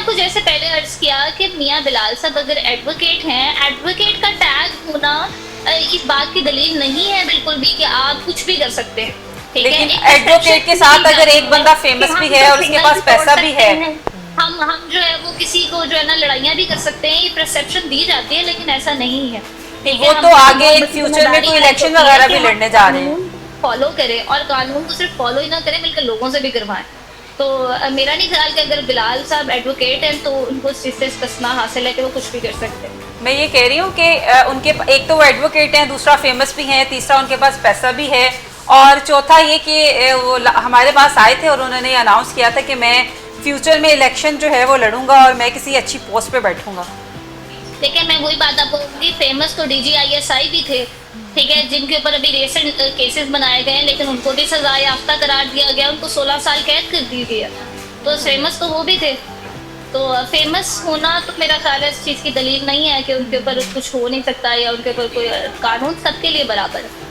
आपको जैसे पहले अर्ज किया कि मियाँ बिलाल साहब अगर एडवोकेट हैं, एडवोकेट का टैग होना इस बात की दलील नहीं है बिल्कुल भी कि आप कुछ भी कर सकते हैं। ठीक है, लेकिन एक एडवोकेट के perception साथ दी अगर जाती एक है बंदा कि फेमस हम भी तो है और उसके सिग्नल पास भी तोड़ पैसा भी सकते है। हैं, हम जो है वो किसी को जो है ना लड़ाइयाँ भी कर सकते हैं, ये परसेप्शन दी जाती है, लेकिन ऐसा नहीं है। ठीक वो है, तो हमारी आगे बहुत इन बड़ी फ्यूचर में जिम्मेदारी कोई आज इलेक्शन होती है वगैरह कि भी हम लड़ने जा रहे हैं। कानून फॉलो करें, और कानून को सिर्फ फॉलो ही ना करें बल्कि लोगों से भी करवाएं। तो मेरा नहीं ख्याल कि अगर बिलाल साहब एडवोकेट हैं तो उनको इस चीज़ से इस्तेस्ना हासिल है कि वो कुछ भी कर सकते हैं। मैं ये कह रही हूँ कि उनके एक तो वो एडवोकेट हैं, दूसरा फेमस भी हैं, तीसरा उनके पास पैसा भी है, और चौथा ये कि वो हमारे पास आए थे और उन्होंने अनाउंस किया था कि मैं फ्यूचर में इलेक्शन जो है वो लड़ूंगा और मैं किसी अच्छी पोस्ट पे बैठूंगा। लेकिन मैं वही बात आपको कहूँगी, फेमस तो DGISI भी थे, ठीक है, जिनके ऊपर अभी रिसेंट केसेस बनाए गए हैं, लेकिन उनको भी सजा याफ्ता करार दिया गया, उनको 16 साल कैद कर दी गई है। तो फेमस तो वो भी थे। तो फेमस होना तो मेरा ख्याल है इस चीज़ की दलील नहीं है कि उनके ऊपर कुछ हो नहीं सकता या उनके ऊपर कोई कानून सबके लिए बराबर है।